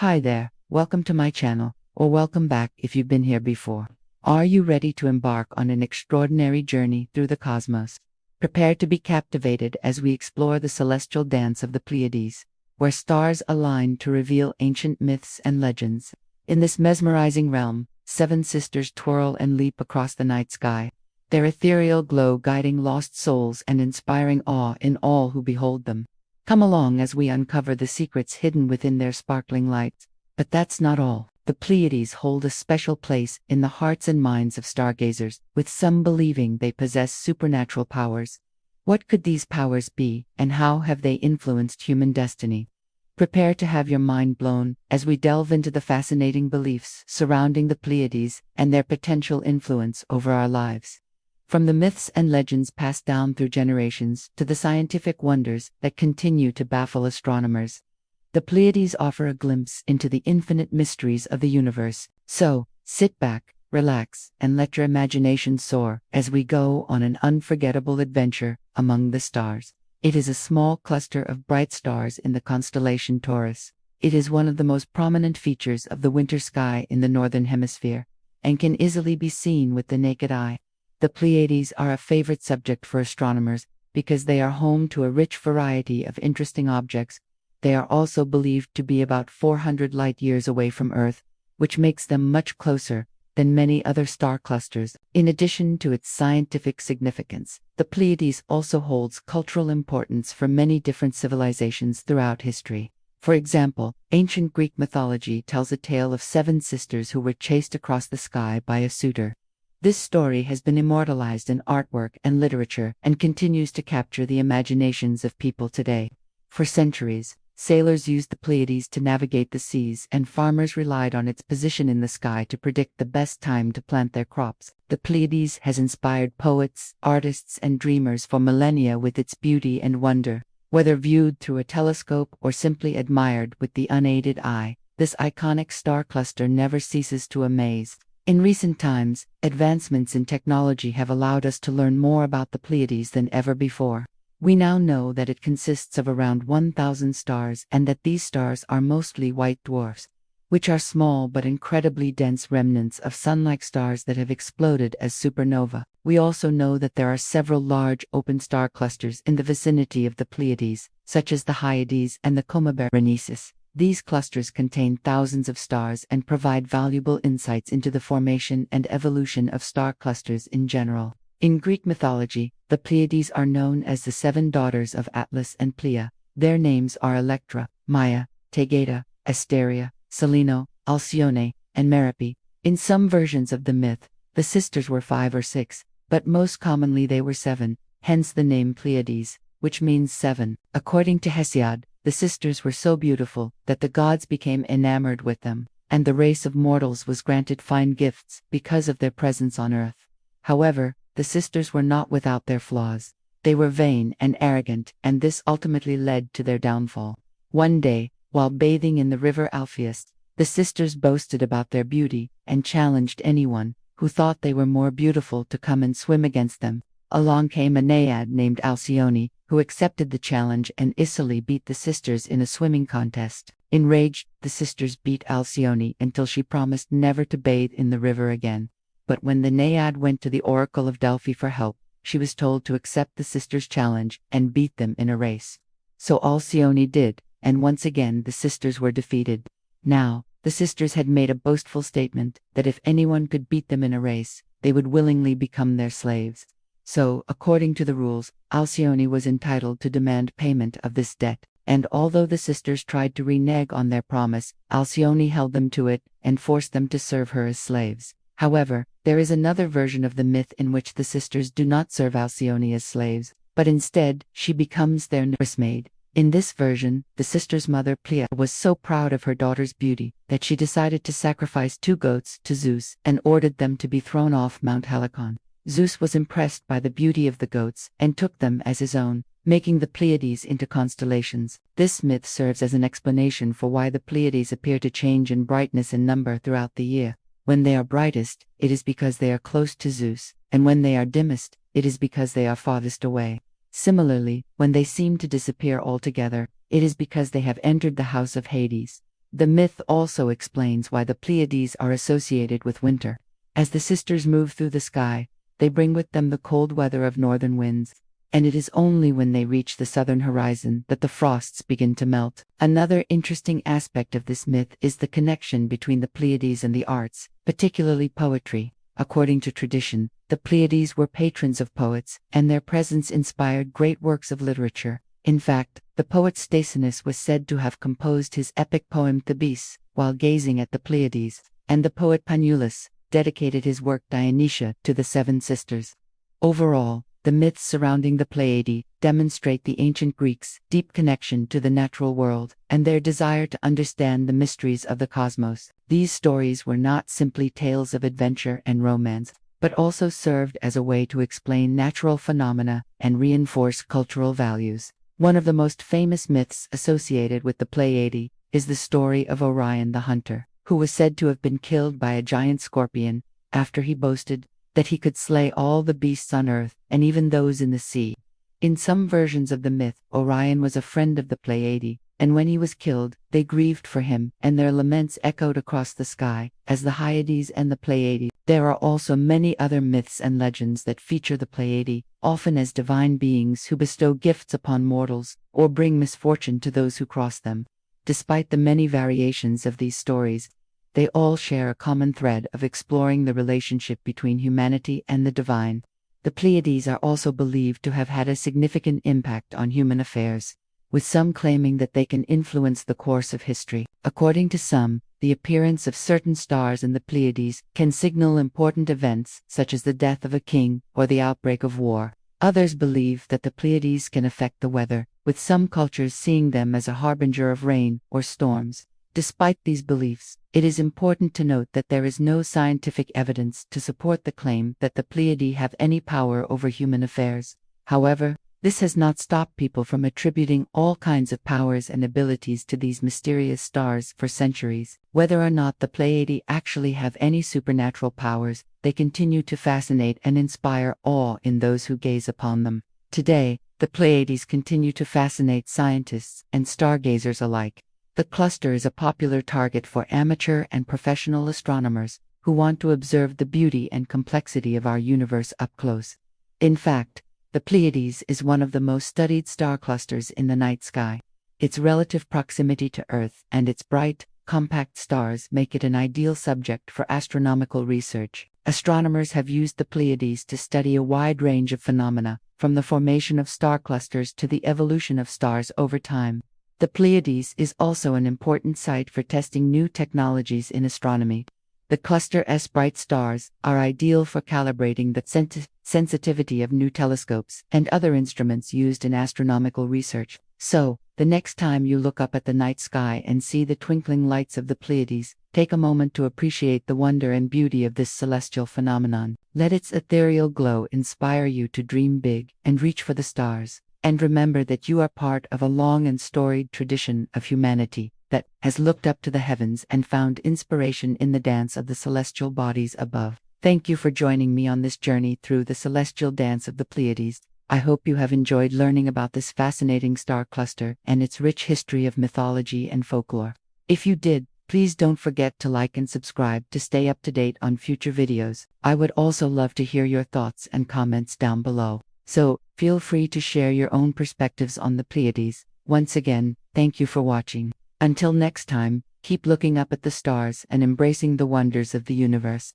Hi there, welcome to my channel, or welcome back if you've been here before. Are you ready to embark on an extraordinary journey through the cosmos? Prepare to be captivated as we explore the celestial dance of the Pleiades, where stars align to reveal ancient myths and legends. In this mesmerizing realm, seven sisters twirl and leap across the night sky, their ethereal glow guiding lost souls and inspiring awe in all who behold them. Come along as we uncover the secrets hidden within their sparkling lights. But that's not all. The Pleiades hold a special place in the hearts and minds of stargazers, with some believing they possess supernatural powers. What could these powers be, and how have they influenced human destiny? Prepare to have your mind blown as we delve into the fascinating beliefs surrounding the Pleiades and their potential influence over our lives. From the myths and legends passed down through generations to the scientific wonders that continue to baffle astronomers, the Pleiades offer a glimpse into the infinite mysteries of the universe. So, sit back, relax, and let your imagination soar as we go on an unforgettable adventure among the stars. It is a small cluster of bright stars in the constellation Taurus. It is one of the most prominent features of the winter sky in the northern hemisphere, and can easily be seen with the naked eye. The Pleiades are a favorite subject for astronomers because they are home to a rich variety of interesting objects. They are also believed to be about 400 light-years away from Earth, which makes them much closer than many other star clusters. In addition to its scientific significance, the Pleiades also holds cultural importance for many different civilizations throughout history. For example, ancient Greek mythology tells a tale of seven sisters who were chased across the sky by a suitor. This story has been immortalized in artwork and literature and continues to capture the imaginations of people today. For centuries, sailors used the Pleiades to navigate the seas, and farmers relied on its position in the sky to predict the best time to plant their crops. The Pleiades has inspired poets, artists, and dreamers for millennia with its beauty and wonder. Whether viewed through a telescope or simply admired with the unaided eye, this iconic star cluster never ceases to amaze. In recent times, advancements in technology have allowed us to learn more about the Pleiades than ever before. We now know that it consists of around 1,000 stars and that these stars are mostly white dwarfs, which are small but incredibly dense remnants of sun-like stars that have exploded as supernova. We also know that there are several large open star clusters in the vicinity of the Pleiades, such as the Hyades and the Berenices. These clusters contain thousands of stars and provide valuable insights into the formation and evolution of star clusters in general. In Greek mythology, the Pleiades are known as the seven daughters of Atlas and Pleia. Their names are Electra, Maia, Tegeta, Asteria, Selene, Alcyone, and Merope. In some versions of the myth, the sisters were 5 or 6, but most commonly they were 7, hence the name Pleiades, which means 7. According to Hesiod, the sisters were so beautiful that the gods became enamored with them, and the race of mortals was granted fine gifts because of their presence on earth. However, the sisters were not without their flaws. They were vain and arrogant, and this ultimately led to their downfall. One day, while bathing in the river Alpheus, the sisters boasted about their beauty and challenged anyone who thought they were more beautiful to come and swim against them. Along came a naiad named Alcyone, who accepted the challenge and easily beat the sisters in a swimming contest. Enraged, the sisters beat Alcyone until she promised never to bathe in the river again. But when the naiad went to the Oracle of Delphi for help, she was told to accept the sisters' challenge and beat them in a race. So Alcyone did, and once again the sisters were defeated. Now, the sisters had made a boastful statement that if anyone could beat them in a race, they would willingly become their slaves. So, according to the rules, Alcyone was entitled to demand payment of this debt, and although the sisters tried to renege on their promise, Alcyone held them to it and forced them to serve her as slaves. However, there is another version of the myth in which the sisters do not serve Alcyone as slaves, but instead, she becomes their nursemaid. In this version, the sisters' mother Pleia was so proud of her daughter's beauty that she decided to sacrifice 2 goats to Zeus and ordered them to be thrown off Mount Helicon. Zeus was impressed by the beauty of the goats and took them as his own, making the Pleiades into constellations. This myth serves as an explanation for why the Pleiades appear to change in brightness and number throughout the year. When they are brightest, it is because they are close to Zeus, and when they are dimmest, it is because they are farthest away. Similarly, when they seem to disappear altogether, it is because they have entered the house of Hades. The myth also explains why the Pleiades are associated with winter. As the sisters move through the sky, they bring with them the cold weather of northern winds, and it is only when they reach the southern horizon that the frosts begin to melt. Another interesting aspect of this myth is the connection between the Pleiades and the arts, particularly poetry. According to tradition, the Pleiades were patrons of poets, and their presence inspired great works of literature. In fact, the poet Stasinus was said to have composed his epic poem Thebes while gazing at the Pleiades, and the poet Panulus dedicated his work Dionysia to the seven sisters. Overall, the myths surrounding the Pleiades demonstrate the ancient Greeks' deep connection to the natural world and their desire to understand the mysteries of the cosmos. These stories were not simply tales of adventure and romance, but also served as a way to explain natural phenomena and reinforce cultural values. One of the most famous myths associated with the Pleiades is the story of Orion the hunter, who was said to have been killed by a giant scorpion after he boasted that he could slay all the beasts on earth and even those in the sea. In some versions of the myth, Orion was a friend of the Pleiades, and when he was killed, they grieved for him, and their laments echoed across the sky as the Hyades and the Pleiades. There are also many other myths and legends that feature the Pleiades, often as divine beings who bestow gifts upon mortals or bring misfortune to those who cross them. Despite the many variations of these stories, they all share a common thread of exploring the relationship between humanity and the divine. The Pleiades are also believed to have had a significant impact on human affairs, with some claiming that they can influence the course of history. According to some, the appearance of certain stars in the Pleiades can signal important events such as the death of a king or the outbreak of war. Others believe that the Pleiades can affect the weather, with some cultures seeing them as a harbinger of rain or storms. Despite these beliefs, it is important to note that there is no scientific evidence to support the claim that the Pleiades have any power over human affairs. However, this has not stopped people from attributing all kinds of powers and abilities to these mysterious stars for centuries. Whether or not the Pleiades actually have any supernatural powers, they continue to fascinate and inspire awe in those who gaze upon them. Today, the Pleiades continue to fascinate scientists and stargazers alike. The cluster is a popular target for amateur and professional astronomers who want to observe the beauty and complexity of our universe up close. In fact, the Pleiades is one of the most studied star clusters in the night sky. Its relative proximity to Earth and its bright, compact stars make it an ideal subject for astronomical research. Astronomers have used the Pleiades to study a wide range of phenomena, from the formation of star clusters to the evolution of stars over time. The Pleiades is also an important site for testing new technologies in astronomy. The cluster's bright stars are ideal for calibrating the sensitivity of new telescopes and other instruments used in astronomical research. So, the next time you look up at the night sky and see the twinkling lights of the Pleiades, take a moment to appreciate the wonder and beauty of this celestial phenomenon. Let its ethereal glow inspire you to dream big and reach for the stars. And remember that you are part of a long and storied tradition of humanity that has looked up to the heavens and found inspiration in the dance of the celestial bodies above. Thank you for joining me on this journey through the celestial dance of the Pleiades. I hope you have enjoyed learning about this fascinating star cluster and its rich history of mythology and folklore. If you did, please don't forget to like and subscribe to stay up to date on future videos. I would also love to hear your thoughts and comments down below. So, feel free to share your own perspectives on the Pleiades. Once again, thank you for watching. Until next time, keep looking up at the stars and embracing the wonders of the universe.